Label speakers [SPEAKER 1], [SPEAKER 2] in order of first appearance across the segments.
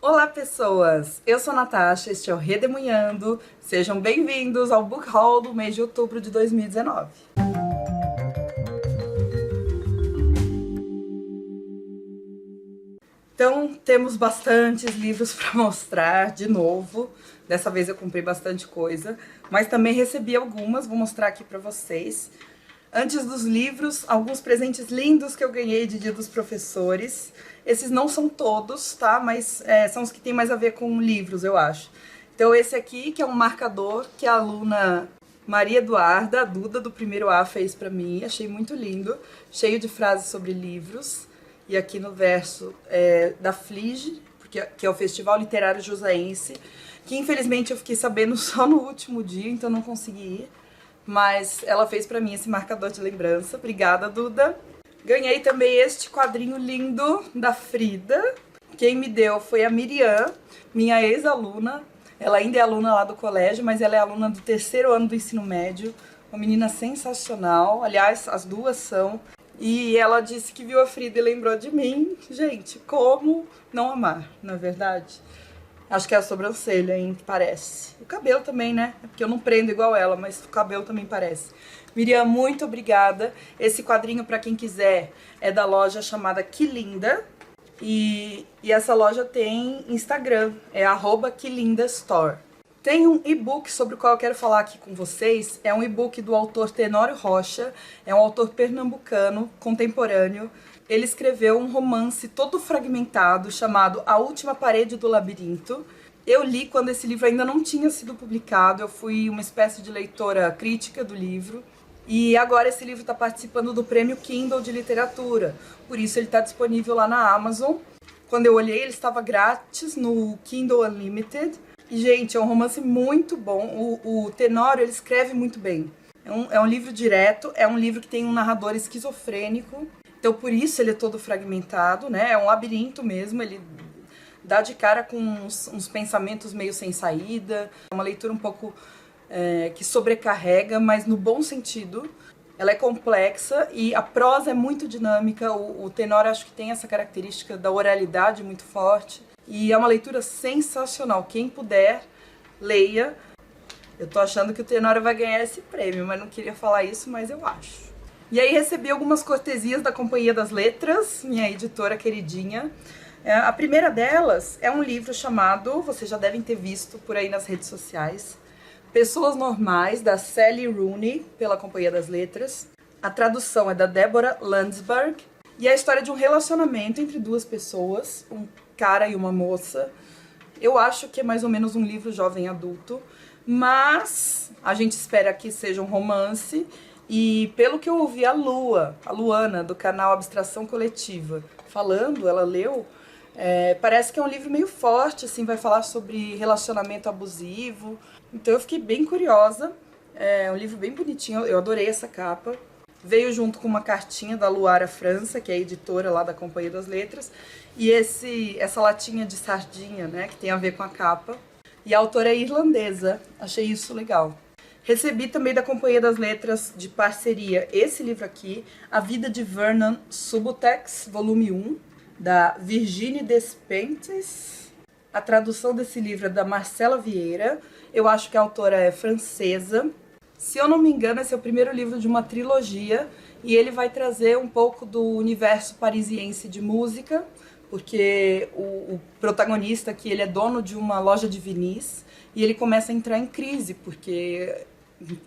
[SPEAKER 1] Olá, pessoas! Eu sou a Natasha, este é o Redemunhando. Sejam bem-vindos ao Book Haul do mês de outubro de 2019. Então, temos bastantes livros para mostrar de novo. Dessa vez eu comprei bastante coisa, mas também recebi algumas, vou mostrar aqui para vocês. Antes dos livros, alguns presentes lindos que eu ganhei de Dia dos Professores. Esses não são todos, tá? Mas são os que tem mais a ver com livros, eu acho. Então esse aqui, que é um marcador que a aluna Maria Eduarda, a Duda do primeiro A, fez pra mim. Achei muito lindo, cheio de frases sobre livros. E aqui no verso da FLIGE, que é o Festival Literário Joseense, que infelizmente eu fiquei sabendo só no último dia, então não consegui ir. Mas ela fez pra mim esse marcador de lembrança. Obrigada, Duda. Ganhei também este quadrinho lindo da Frida. Quem me deu foi a Miriam, minha ex-aluna. Ela ainda é aluna lá do colégio, mas ela é aluna do 3º ano do ensino médio. Uma menina sensacional. Aliás, as duas são. E ela disse que viu a Frida e lembrou de mim. Gente, como não amar, na verdade? Acho que é a sobrancelha, hein, parece. O cabelo também, né? É porque eu não prendo igual ela, mas o cabelo também parece. Miriam, muito obrigada. Esse quadrinho, pra quem quiser, é da loja chamada Que Linda. E essa loja tem Instagram, é @QueLindaStore. Tem um e-book sobre o qual eu quero falar aqui com vocês. É um e-book do autor Tenório Rocha. É um autor pernambucano, contemporâneo. Ele escreveu um romance todo fragmentado chamado A Última Parede do Labirinto. Eu li quando esse livro ainda não tinha sido publicado, eu fui uma espécie de leitora crítica do livro. E agora esse livro está participando do Prêmio Kindle de Literatura, por isso ele está disponível lá na Amazon. Quando eu olhei, ele estava grátis no Kindle Unlimited. E, gente, é um romance muito bom. O Tenório, ele escreve muito bem. É um livro direto, é um livro que tem um narrador esquizofrênico. Então, por isso ele é todo fragmentado, né? É um labirinto mesmo, ele dá de cara com uns pensamentos meio sem saída. É uma leitura um pouco que sobrecarrega, mas no bom sentido. Ela é complexa e a prosa é muito dinâmica. O Tenório acho que tem essa característica da oralidade muito forte. E é uma leitura sensacional. Quem puder, leia. Eu tô achando que o Tenório vai ganhar esse prêmio, mas não queria falar isso, mas eu acho. E aí recebi algumas cortesias da Companhia das Letras, minha editora queridinha. A primeira delas é um livro chamado, vocês já devem ter visto por aí nas redes sociais, Pessoas Normais, da Sally Rooney, pela Companhia das Letras. A tradução é da Deborah Landsberg. E é a história de um relacionamento entre duas pessoas, um cara e uma moça. Eu acho que é mais ou menos um livro jovem adulto, mas a gente espera que seja um romance. E pelo que eu ouvi a Luana, do canal Abstração Coletiva, falando, ela leu, parece que é um livro meio forte, assim, vai falar sobre relacionamento abusivo. Então eu fiquei bem curiosa, é um livro bem bonitinho, eu adorei essa capa. Veio junto com uma cartinha da Luara França, que é a editora lá da Companhia das Letras, e essa latinha de sardinha, né, que tem a ver com a capa. E a autora é irlandesa, achei isso legal. Recebi também da Companhia das Letras de parceria esse livro aqui, A Vida de Vernon Subutex, volume 1, da Virginie Despentes. A tradução desse livro é da Marcela Vieira, eu acho que a autora é francesa. Se eu não me engano, esse é o primeiro livro de uma trilogia e ele vai trazer um pouco do universo parisiense de música, porque o protagonista aqui, ele é dono de uma loja de vinis e ele começa a entrar em crise, porque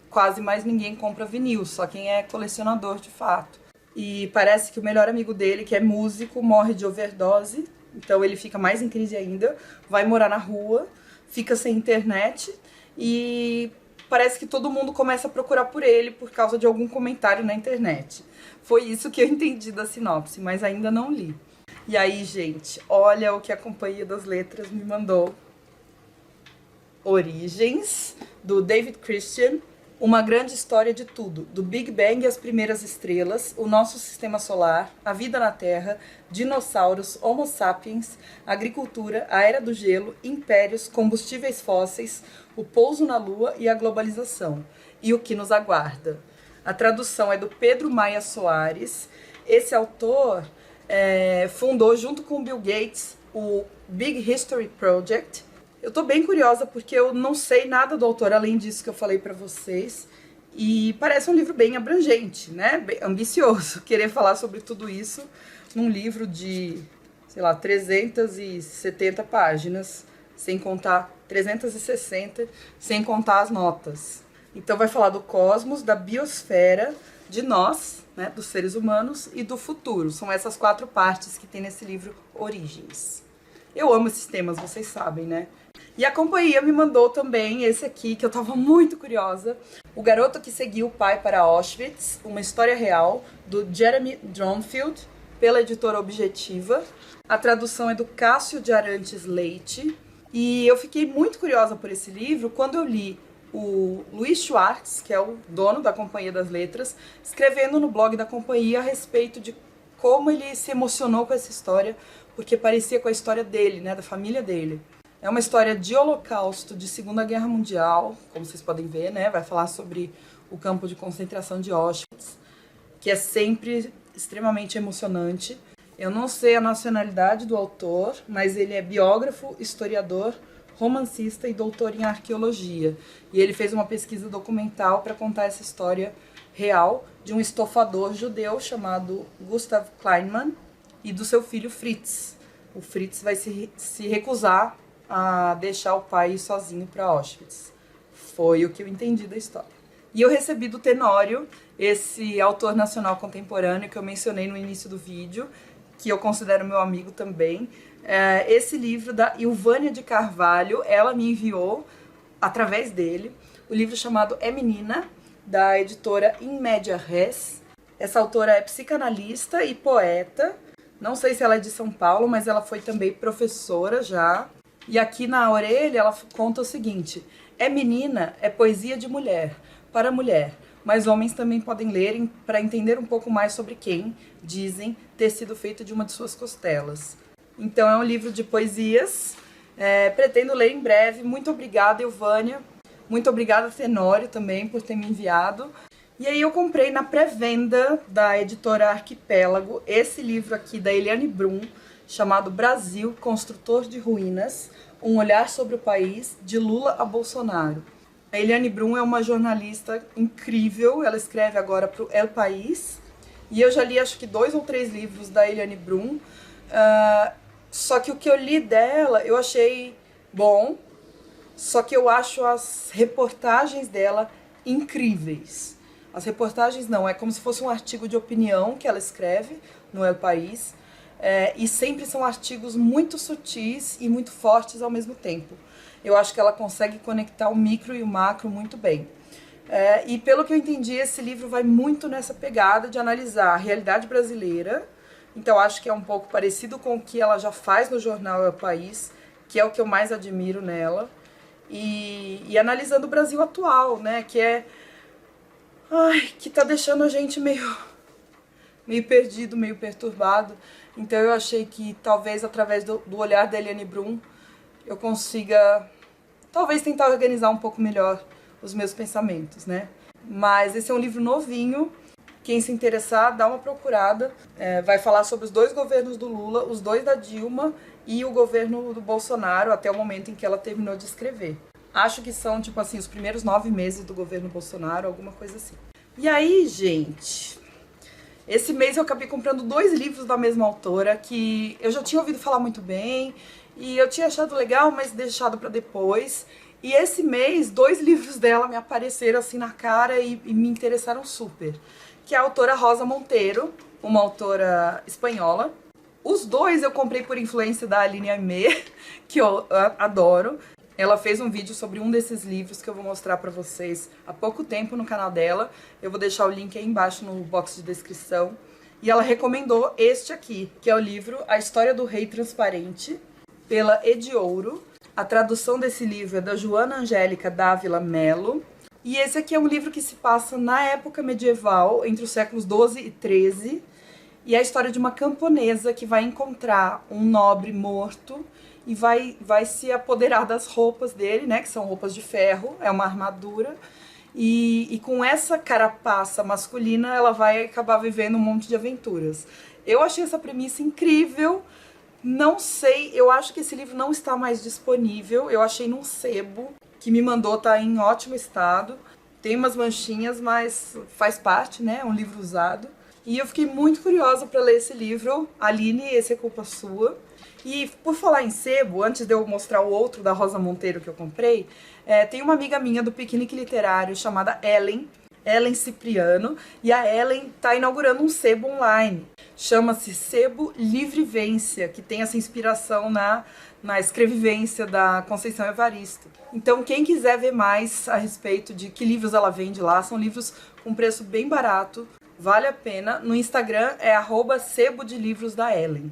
[SPEAKER 1] quase mais ninguém compra vinil, só quem é colecionador de fato. E parece que o melhor amigo dele, que é músico, morre de overdose, então ele fica mais em crise ainda, vai morar na rua, fica sem internet e parece que todo mundo começa a procurar por ele por causa de algum comentário na internet. Foi isso que eu entendi da sinopse, mas ainda não li. E aí, gente, olha o que a Companhia das Letras me mandou. Origens, do David Christian, uma grande história de tudo, do Big Bang e as primeiras estrelas, o nosso sistema solar, a vida na Terra, dinossauros, Homo sapiens, agricultura, a era do gelo, impérios, combustíveis fósseis, o pouso na Lua e a globalização, e o que nos aguarda. A tradução é do Pedro Maia Soares. Esse autor fundou, junto com Bill Gates, o Big History Project. Eu tô bem curiosa porque eu não sei nada do autor, além disso que eu falei pra vocês. E parece um livro bem abrangente, né? Bem ambicioso, querer falar sobre tudo isso num livro de, sei lá, 370 páginas, sem contar 360, sem contar as notas. Então vai falar do cosmos, da biosfera, de nós, né, dos seres humanos, e do futuro. São essas 4 partes que tem nesse livro Origens. Eu amo esses temas, vocês sabem, né? E a companhia me mandou também esse aqui, que eu tava muito curiosa. O Garoto que Seguiu o Pai para Auschwitz, uma história real, do Jeremy Dronfield, pela editora Objetiva. A tradução é do Cássio de Arantes Leite. E eu fiquei muito curiosa por esse livro quando eu li o Luiz Schwartz, que é o dono da Companhia das Letras, escrevendo no blog da companhia a respeito de como ele se emocionou com essa história, porque parecia com a história dele, né, da família dele. É uma história de holocausto, de Segunda Guerra Mundial, como vocês podem ver, né? Vai falar sobre o campo de concentração de Auschwitz, que é sempre extremamente emocionante. Eu não sei a nacionalidade do autor, mas ele é biógrafo, historiador, romancista e doutor em arqueologia. E ele fez uma pesquisa documental para contar essa história real de um estofador judeu chamado Gustav Kleinmann e do seu filho Fritz. O Fritz vai se recusar a deixar o pai ir sozinho para Auschwitz. Foi o que eu entendi da história. E eu recebi do Tenório, esse autor nacional contemporâneo que eu mencionei no início do vídeo, que eu considero meu amigo também, esse livro da Ilvânia de Carvalho. Ela me enviou, através dele, o livro chamado É Menina, da editora In Media Res. Essa autora é psicanalista e poeta. Não sei se ela é de São Paulo, mas ela foi também professora já. E aqui na orelha ela conta o seguinte: É Menina é poesia de mulher, para mulher, mas homens também podem ler para entender um pouco mais sobre quem, dizem, ter sido feito de uma de suas costelas. Então é um livro de poesias, pretendo ler em breve. Muito obrigada, Ilvânia. Muito obrigada, Tenório, também, por ter me enviado. E aí eu comprei na pré-venda da editora Arquipélago esse livro aqui da Eliane Brum, chamado Brasil, Construtor de Ruínas, um olhar sobre o país, de Lula a Bolsonaro. A Eliane Brum é uma jornalista incrível, ela escreve agora para o El País, e eu já li acho que 2 ou 3 livros da Eliane Brum, só que o que eu li dela eu achei bom, só que eu acho as reportagens dela incríveis. As reportagens não, é como se fosse um artigo de opinião que ela escreve no El País, e sempre são artigos muito sutis e muito fortes ao mesmo tempo. Eu acho que ela consegue conectar o micro e o macro muito bem. E pelo que eu entendi, esse livro vai muito nessa pegada de analisar a realidade brasileira. Então acho que é um pouco parecido com o que ela já faz no jornal El País, que é o que eu mais admiro nela. E analisando o Brasil atual, né, que tá deixando a gente meio perdido, meio perturbado. Então eu achei que talvez através do olhar da Eliane Brum eu consiga talvez tentar organizar um pouco melhor os meus pensamentos, né? Mas esse é um livro novinho, quem se interessar dá uma procurada. Vai falar sobre os 2 governos do Lula, os 2 da Dilma e o governo do Bolsonaro até o momento em que ela terminou de escrever. Acho que são, tipo assim, os primeiros 9 meses do governo Bolsonaro, alguma coisa assim. E aí, gente, esse mês eu acabei comprando 2 livros da mesma autora que eu já tinha ouvido falar muito bem e eu tinha achado legal, mas deixado pra depois. E esse mês, 2 livros dela me apareceram assim na cara e me interessaram super. Que é a autora Rosa Monteiro, uma autora espanhola. Os 2 eu comprei por influência da Aline Aimee, que eu adoro. Ela fez um vídeo sobre um desses livros que eu vou mostrar pra vocês há pouco tempo no canal dela. Eu vou deixar o link aí embaixo no box de descrição. E ela recomendou este aqui, que é o livro A História do Rei Transparente, pela Ediouro. A tradução desse livro é da Joana Angélica Dávila Melo. E esse aqui é um livro que se passa na época medieval, entre os séculos 12 e 13. E é a história de uma camponesa que vai encontrar um nobre morto e vai se apoderar das roupas dele, né, que são roupas de ferro, é uma armadura, e com essa carapaça masculina ela vai acabar vivendo um monte de aventuras. Eu achei essa premissa incrível, Não sei, eu acho que esse livro não está mais disponível. Eu achei num sebo que me mandou, tá em ótimo estado. Tem umas manchinhas, mas faz parte, né? É um livro usado. E eu fiquei muito curiosa para ler esse livro. Aline, esse é culpa sua. E por falar em sebo, antes de eu mostrar o outro da Rosa Monteiro que eu comprei, tem uma amiga minha do Piquenique Literário chamada Ellen Cipriano, e a Ellen tá inaugurando um sebo online. Chama-se Sebo Livrevência, que tem essa inspiração na escrevivência da Conceição Evaristo. Então, quem quiser ver mais a respeito de que livros ela vende lá, são livros com preço bem barato, vale a pena. No Instagram é @sebo de livros da Ellen.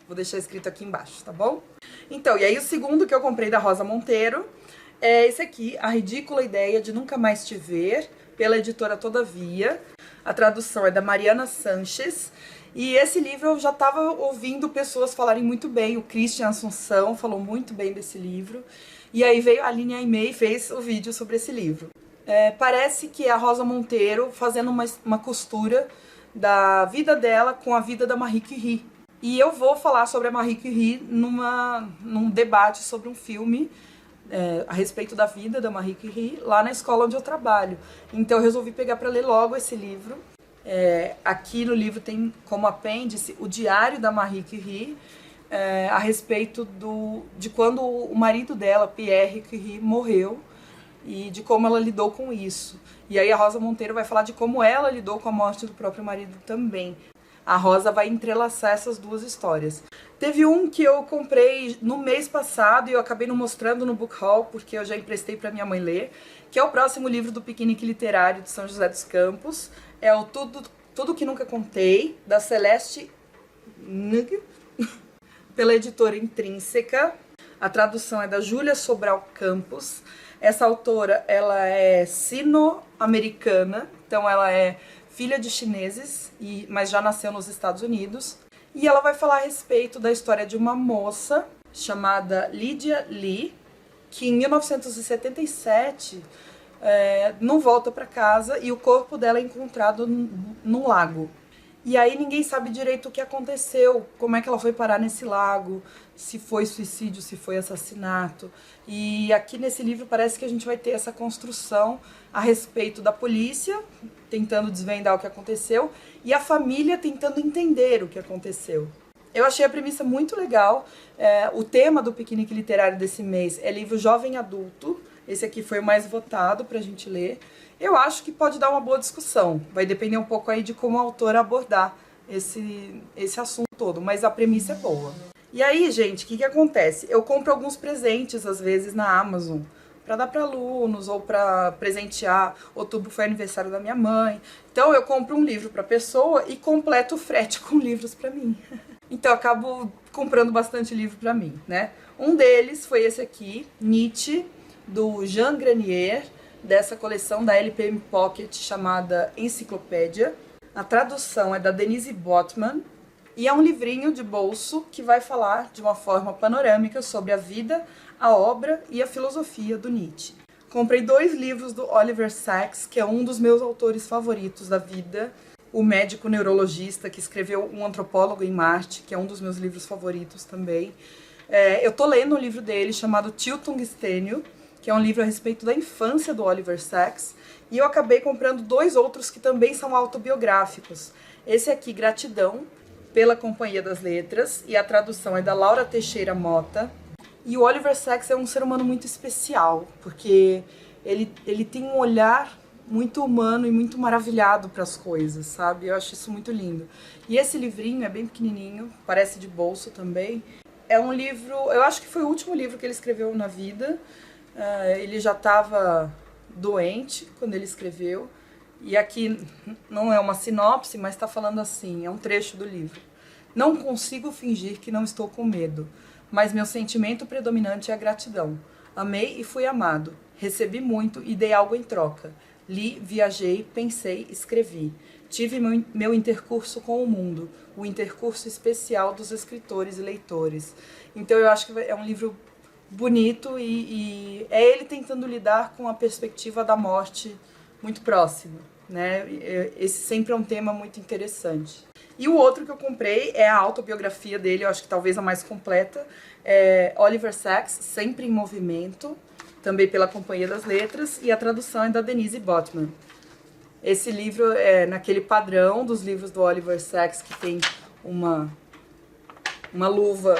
[SPEAKER 1] Vou deixar escrito aqui embaixo, tá bom? Então, e aí o segundo que eu comprei da Rosa Monteiro é esse aqui, A Ridícula Ideia de Nunca Mais Te Ver, pela editora Todavia. A tradução é da Mariana Sanches. E esse livro eu já estava ouvindo pessoas falarem muito bem. O Christian Assunção falou muito bem desse livro. E aí veio a Aline Aimee e fez o vídeo sobre esse livro. Parece que é a Rosa Monteiro fazendo uma costura da vida dela com a vida da Marie Curie. E eu vou falar sobre a Marie Curie num debate sobre um filme a respeito da vida da Marie Curie lá na escola onde eu trabalho. Então eu resolvi pegar para ler logo esse livro. Aqui no livro tem como apêndice o diário da Marie Curie, a respeito de quando o marido dela, Pierre Curie, morreu e de como ela lidou com isso. E aí a Rosa Monteiro vai falar de como ela lidou com a morte do próprio marido também. A Rosa vai entrelaçar essas duas histórias. Teve um que eu comprei no mês passado e eu acabei não mostrando no book haul, porque eu já emprestei para minha mãe ler, que é o próximo livro do Piquenique Literário de São José dos Campos. É o Tudo Que Nunca Contei, da Celeste Ng, pela editora Intrínseca. A tradução é da Júlia Sobral Campos. Essa autora, ela é sino-americana, então ela é filha de chineses, mas já nasceu nos Estados Unidos. E ela vai falar a respeito da história de uma moça chamada Lydia Lee, que em 1977 não volta para casa e o corpo dela é encontrado num lago. E aí ninguém sabe direito o que aconteceu, como é que ela foi parar nesse lago, se foi suicídio, se foi assassinato. E aqui nesse livro parece que a gente vai ter essa construção a respeito da polícia, tentando desvendar o que aconteceu, e a família tentando entender o que aconteceu. Eu achei a premissa muito legal. O tema do Piquenique Literário desse mês é livro jovem adulto. Esse aqui foi o mais votado pra gente ler. Eu acho que pode dar uma boa discussão. Vai depender um pouco aí de como a autora abordar esse assunto todo, mas a premissa é boa. E aí, gente, o que acontece? Eu compro alguns presentes, às vezes, na Amazon, para dar para alunos ou para presentear. Outubro foi aniversário da minha mãe. Então eu compro um livro para pessoa e completo o frete com livros para mim. Então eu acabo comprando bastante livro para mim, né? Um deles foi esse aqui, Nietzsche, do Jean Granier, dessa coleção da LPM Pocket chamada Enciclopédia. A tradução é da Denise Botman e é um livrinho de bolso que vai falar de uma forma panorâmica sobre a vida, a obra e a filosofia do Nietzsche. Comprei 2 livros do Oliver Sacks, que é um dos meus autores favoritos da vida, o médico neurologista que escreveu Um Antropólogo em Marte, que é um dos meus livros favoritos também. Eu tô lendo um livro dele chamado Tio Tungstênio, que é um livro a respeito da infância do Oliver Sacks, e eu acabei comprando 2 outros que também são autobiográficos. Esse aqui, Gratidão, pela Companhia das Letras, e a tradução é da Laura Teixeira Mota. E o Oliver Sacks é um ser humano muito especial, porque ele tem um olhar muito humano e muito maravilhado para as coisas, sabe? Eu acho isso muito lindo. E esse livrinho é bem pequenininho, parece de bolso também. É um livro, eu acho que foi o último livro que ele escreveu na vida. Ele já estava doente quando ele escreveu. E aqui não é uma sinopse, mas está falando assim, é um trecho do livro. Não consigo fingir que não estou com medo, mas meu sentimento predominante é a gratidão. Amei e fui amado. Recebi muito e dei algo em troca. Li, viajei, pensei, escrevi. Tive meu intercurso com o mundo, o intercurso especial dos escritores e leitores. Então eu acho que é um livro bonito e é ele tentando lidar com a perspectiva da morte muito próxima. né? Esse sempre é um tema muito interessante. E o outro que eu comprei é a autobiografia dele, eu acho que talvez a mais completa, é Oliver Sacks, Sempre em Movimento, também pela Companhia das Letras, e a tradução é da Denise Botman. Esse livro é naquele padrão dos livros do Oliver Sacks, que tem uma luva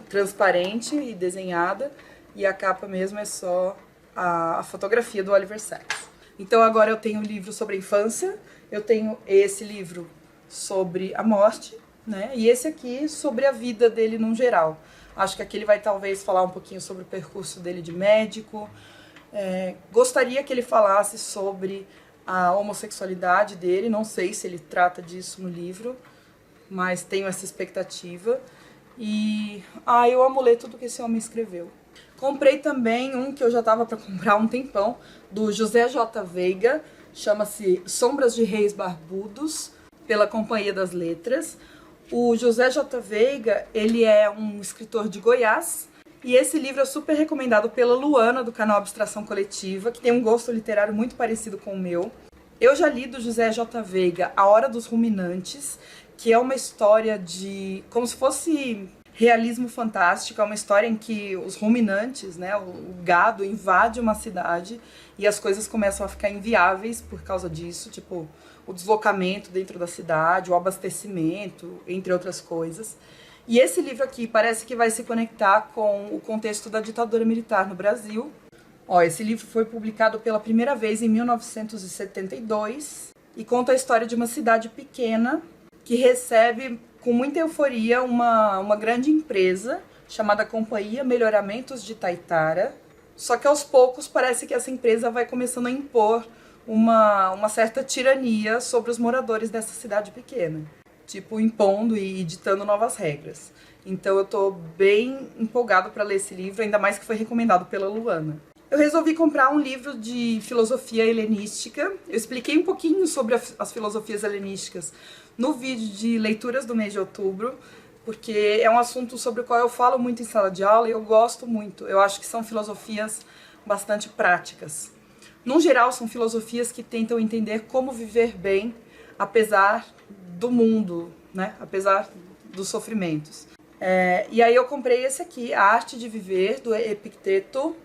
[SPEAKER 1] transparente e desenhada, e a capa mesmo é só a fotografia do Oliver Sacks. Então agora eu tenho um livro sobre a infância, eu tenho esse livro sobre a morte, né? E esse aqui sobre a vida dele no geral. Acho que aqui ele vai talvez falar um pouquinho sobre o percurso dele de médico. Gostaria que ele falasse sobre a homossexualidade dele, não sei se ele trata disso no livro, mas tenho essa expectativa. E eu amo ler tudo que esse homem escreveu. Comprei também um que eu já estava para comprar há um tempão, do José J. Veiga, chama-se Sombras de Reis Barbudos, pela Companhia das Letras. O José J. Veiga, ele é um escritor de Goiás, e esse livro é super recomendado pela Luana, do canal Abstração Coletiva, que tem um gosto literário muito parecido com o meu. Eu já li do José J. Veiga A Hora dos Ruminantes, que é uma história de... como se fosse realismo fantástico, é uma história em que os ruminantes, né, o gado invade uma cidade e as coisas começam a ficar inviáveis por causa disso, tipo o deslocamento dentro da cidade, o abastecimento, entre outras coisas. E esse livro aqui parece que vai se conectar com o contexto da ditadura militar no Brasil. Esse livro foi publicado pela primeira vez em 1972 e conta a história de uma cidade pequena que recebe com muita euforia uma grande empresa chamada Companhia Melhoramentos de Taitara. Só que aos poucos parece que essa empresa vai começando a impor uma certa tirania sobre os moradores dessa cidade pequena. Tipo, impondo e ditando novas regras. Então eu tô bem empolgado para ler esse livro, ainda mais que foi recomendado pela Luana. Eu resolvi comprar um livro de filosofia helenística. Eu expliquei um pouquinho sobre as filosofias helenísticas no vídeo de leituras do mês de outubro, porque é um assunto sobre o qual eu falo muito em sala de aula e eu gosto muito. Eu acho que são filosofias bastante práticas. No geral, são filosofias que tentam entender como viver bem, apesar do mundo, né? Apesar dos sofrimentos. E aí eu comprei esse aqui, A Arte de Viver, do Epicteto,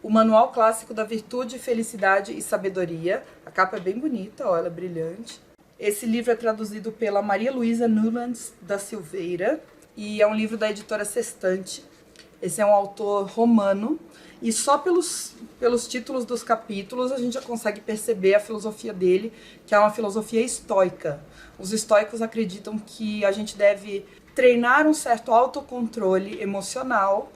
[SPEAKER 1] o Manual Clássico da Virtude, Felicidade e Sabedoria. A capa é bem bonita, ela é brilhante. Esse livro é traduzido pela Maria Luísa Nulands da Silveira e é um livro da editora Sextante. Esse é um autor romano e só pelos títulos dos capítulos a gente já consegue perceber a filosofia dele, que é uma filosofia estoica. Os estoicos acreditam que a gente deve treinar um certo autocontrole emocional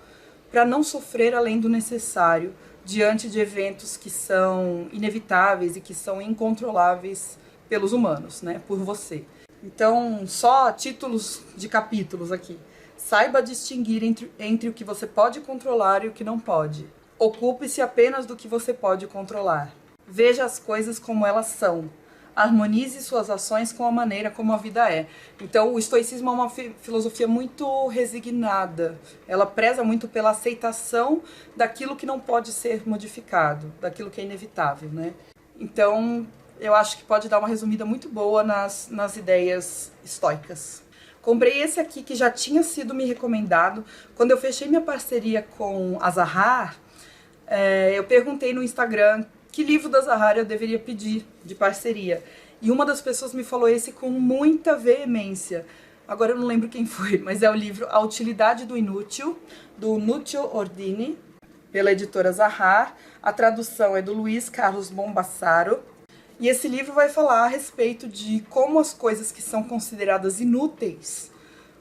[SPEAKER 1] para não sofrer além do necessário diante de eventos que são inevitáveis e que são incontroláveis pelos humanos, né, por você. Então, só títulos de capítulos aqui. Saiba distinguir entre o que você pode controlar e o que não pode. Ocupe-se apenas do que você pode controlar. Veja as coisas como elas são. Harmonize suas ações com a maneira como a vida é. Então, o estoicismo é uma filosofia muito resignada. Ela preza muito pela aceitação daquilo que não pode ser modificado, daquilo que é inevitável, né? Então, eu acho que pode dar uma resumida muito boa nas ideias estoicas. Comprei esse aqui que já tinha sido me recomendado. Quando eu fechei minha parceria com a Zahar, eu perguntei no Instagram que livro da Zahar eu deveria pedir de parceria. E uma das pessoas me falou esse com muita veemência. Agora eu não lembro quem foi, mas é o livro A Utilidade do Inútil, do Nuccio Ordini, pela editora Zahar. A tradução é do Luiz Carlos Bombassaro. E esse livro vai falar a respeito de como as coisas que são consideradas inúteis,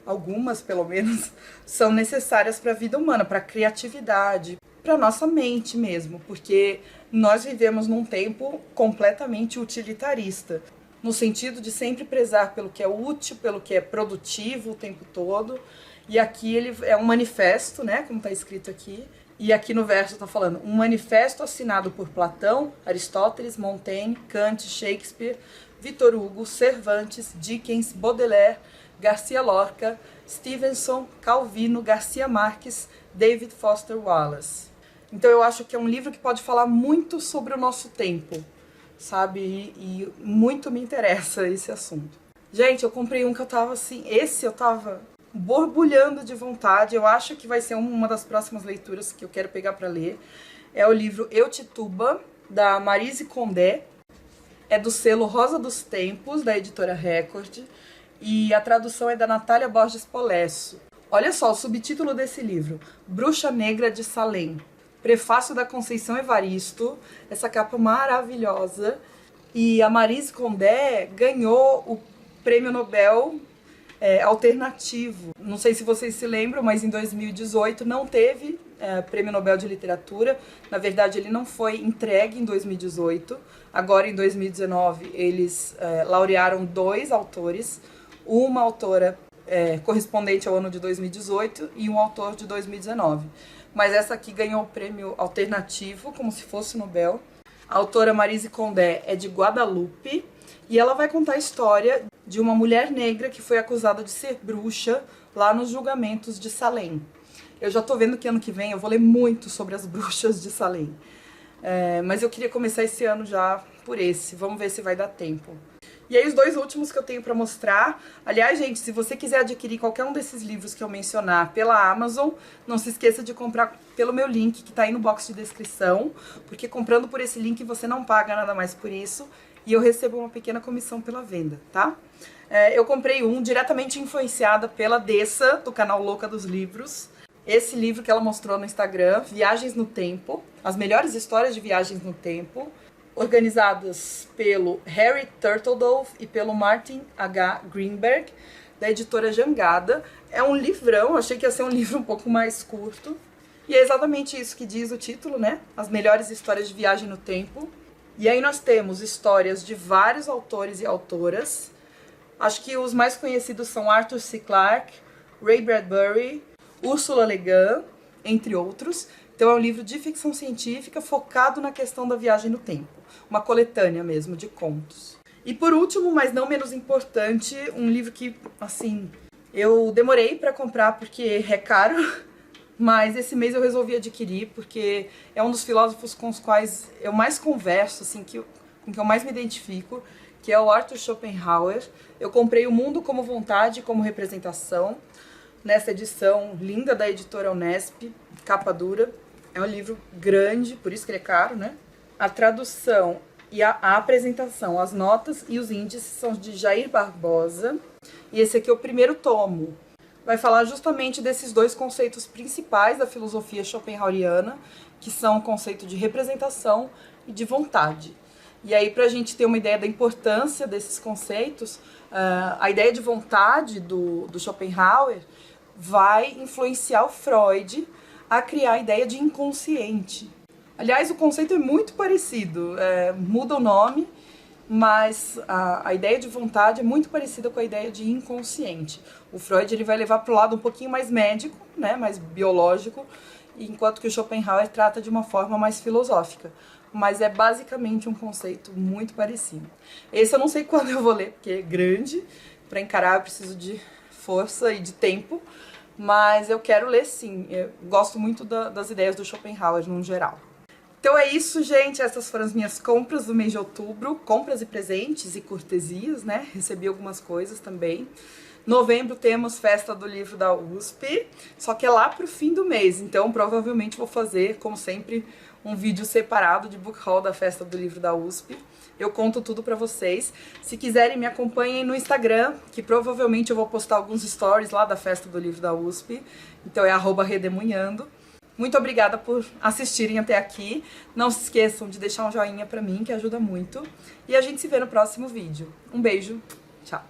[SPEAKER 1] algumas pelo menos, são necessárias para a vida humana, para a criatividade, para a nossa mente mesmo, porque nós vivemos num tempo completamente utilitarista, no sentido de sempre prezar pelo que é útil, pelo que é produtivo o tempo todo. E aqui ele é um manifesto, né, como está escrito aqui. E aqui no verso está falando, um manifesto assinado por Platão, Aristóteles, Montaigne, Kant, Shakespeare, Victor Hugo, Cervantes, Dickens, Baudelaire, Garcia Lorca, Stevenson, Calvino, Garcia Marques, David Foster Wallace. Então eu acho que é um livro que pode falar muito sobre o nosso tempo, sabe? E muito me interessa esse assunto. Gente, eu comprei um que eu tava assim, esse eu tava borbulhando de vontade, eu acho que vai ser uma das próximas leituras que eu quero pegar pra ler. É o livro Eu Tituba, da Maryse Condé, é do selo Rosa dos Tempos, da editora Record, e a tradução é da Natália Borges Polesso. Olha só o subtítulo desse livro, Bruxa Negra de Salem. Prefácio da Conceição Evaristo, essa capa maravilhosa. E a Maryse Condé ganhou o Prêmio Nobel alternativo. Não sei se vocês se lembram, mas em 2018 não teve Prêmio Nobel de Literatura. Na verdade, ele não foi entregue em 2018. Agora, em 2019, eles laurearam 2 autores. Uma autora correspondente ao ano de 2018 e um autor de 2019. Mas essa aqui ganhou o prêmio alternativo, como se fosse Nobel. A autora Maryse Condé é de Guadalupe e ela vai contar a história de uma mulher negra que foi acusada de ser bruxa lá nos julgamentos de Salem. Eu já tô vendo que ano que vem eu vou ler muito sobre as bruxas de Salem. Mas eu queria começar esse ano já por esse. Vamos ver se vai dar tempo. E aí os 2 últimos que eu tenho pra mostrar. Aliás, gente, se você quiser adquirir qualquer um desses livros que eu mencionar pela Amazon, não se esqueça de comprar pelo meu link que tá aí no box de descrição, porque comprando por esse link você não paga nada mais por isso e eu recebo uma pequena comissão pela venda, tá? Eu comprei um diretamente influenciada pela Dessa, do canal Louca dos Livros. Esse livro que ela mostrou no Instagram, Viagens no Tempo, as melhores histórias de viagens no tempo, organizadas pelo Harry Turtledove e pelo Martin H. Greenberg, da editora Jangada. É um livrão, achei que ia ser um livro um pouco mais curto. E é exatamente isso que diz o título, né? As melhores histórias de viagem no tempo. E aí nós temos histórias de vários autores e autoras. Acho que os mais conhecidos são Arthur C. Clarke, Ray Bradbury, Ursula Le Guin, entre outros. Então é um livro de ficção científica focado na questão da viagem no tempo. Uma coletânea mesmo de contos. E por último, mas não menos importante, um livro que, assim, eu demorei para comprar porque é caro, mas esse mês eu resolvi adquirir porque é um dos filósofos com os quais eu mais converso, assim, com que eu mais me identifico, que é o Arthur Schopenhauer. Eu comprei O Mundo como Vontade e como Representação, nessa edição linda da editora Unesp, capa dura. É um livro grande, por isso que ele é caro, né? A tradução e a apresentação, as notas e os índices são de Jair Barbosa. E esse aqui é o primeiro tomo. Vai falar justamente desses 2 conceitos principais da filosofia schopenhaueriana, que são o conceito de representação e de vontade. E aí, para a gente ter uma ideia da importância desses conceitos, a ideia de vontade do Schopenhauer vai influenciar o Freud a criar a ideia de inconsciente. Aliás, o conceito é muito parecido, muda o nome, mas a ideia de vontade é muito parecida com a ideia de inconsciente. O Freud ele vai levar para o lado um pouquinho mais médico, né, mais biológico, enquanto que o Schopenhauer trata de uma forma mais filosófica. Mas é basicamente um conceito muito parecido. Esse eu não sei quando eu vou ler, porque é grande, para encarar eu preciso de força e de tempo, mas eu quero ler sim. Eu gosto muito das ideias do Schopenhauer no geral. Então é isso, gente. Essas foram as minhas compras do mês de outubro. Compras e presentes e cortesias, né? Recebi algumas coisas também. Novembro temos Festa do Livro da USP, só que é lá pro fim do mês. Então provavelmente vou fazer, como sempre, um vídeo separado de book haul da Festa do Livro da USP. Eu conto tudo pra vocês. Se quiserem, me acompanhem no Instagram, que provavelmente eu vou postar alguns stories lá da Festa do Livro da USP. Então é @redemunhando. Muito obrigada por assistirem até aqui. Não se esqueçam de deixar um joinha pra mim, que ajuda muito. E a gente se vê no próximo vídeo. Um beijo. Tchau.